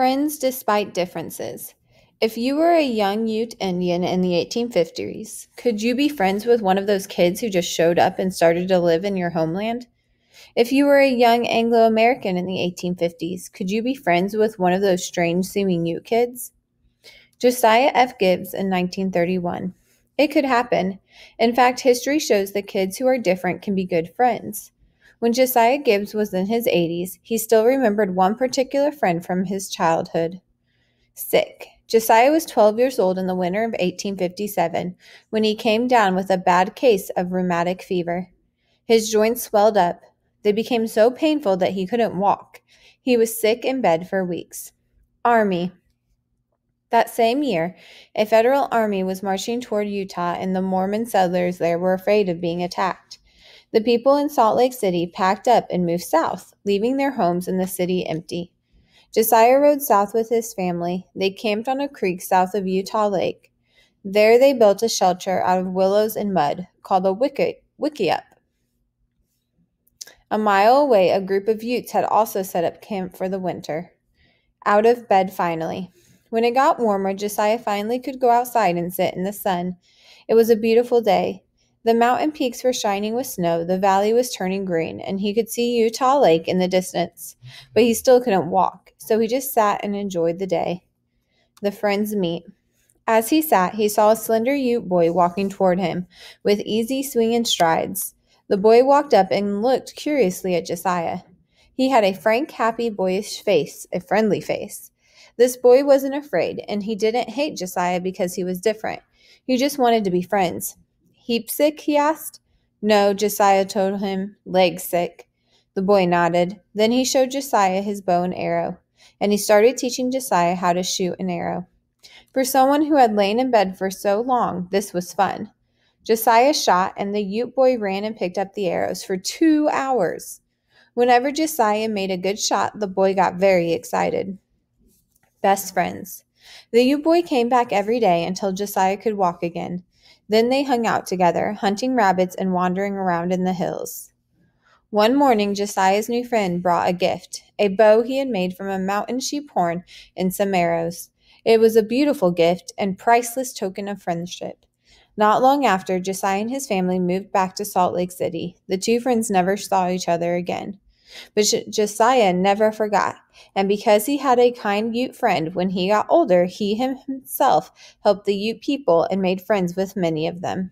Friends despite differences. If you were a young Ute Indian in the 1850s, could you be friends with one of those kids who just showed up and started to live in your homeland? If you were a young Anglo American in the 1850s, could you be friends with one of those strange seeming Ute kids? Josiah F. Gibbs in 1931. It could happen. In fact, history shows that kids who are different can be good friends. When Josiah Gibbs was in his 80s, he still remembered one particular friend from his childhood. Sick. Josiah was 12 years old in the winter of 1857 when he came down with a bad case of rheumatic fever. His joints swelled up. They became so painful that he couldn't walk. He was sick in bed for weeks. Army. That same year, a federal army was marching toward Utah, and the Mormon settlers there were afraid of being attacked. The people in Salt Lake City packed up and moved south, leaving their homes in the city empty. Josiah rode south with his family. They camped on a creek south of Utah Lake. There they built a shelter out of willows and mud, called a wickiup. A mile away, a group of Utes had also set up camp for the winter. Out of bed finally. When it got warmer, Josiah finally could go outside and sit in the sun. It was a beautiful day. The mountain peaks were shining with snow, the valley was turning green, and he could see Utah Lake in the distance, but he still couldn't walk, so he just sat and enjoyed the day. The friends meet. As he sat, he saw a slender Ute boy walking toward him, with easy swinging strides. The boy walked up and looked curiously at Josiah. He had a frank, happy, boyish face, a friendly face. This boy wasn't afraid, and he didn't hate Josiah because he was different. He just wanted to be friends. Heap sick? He asked. No, Josiah told him. Leg sick. The boy nodded. Then he showed Josiah his bow and arrow, and he started teaching Josiah how to shoot an arrow. For someone who had lain in bed for so long, this was fun. Josiah shot, and the Ute boy ran and picked up the arrows for 2 hours. Whenever Josiah made a good shot, the boy got very excited. Best friends. The Ute boy came back every day until Josiah could walk again. Then they hung out together, hunting rabbits and wandering around in the hills. One morning, Josiah's new friend brought a gift, a bow he had made from a mountain sheep horn and some arrows. It was a beautiful gift and priceless token of friendship. Not long after, Josiah and his family moved back to Salt Lake City. The two friends never saw each other again. But Josiah never forgot, and because he had a kind Ute friend, when he got older, he himself helped the Ute people and made friends with many of them.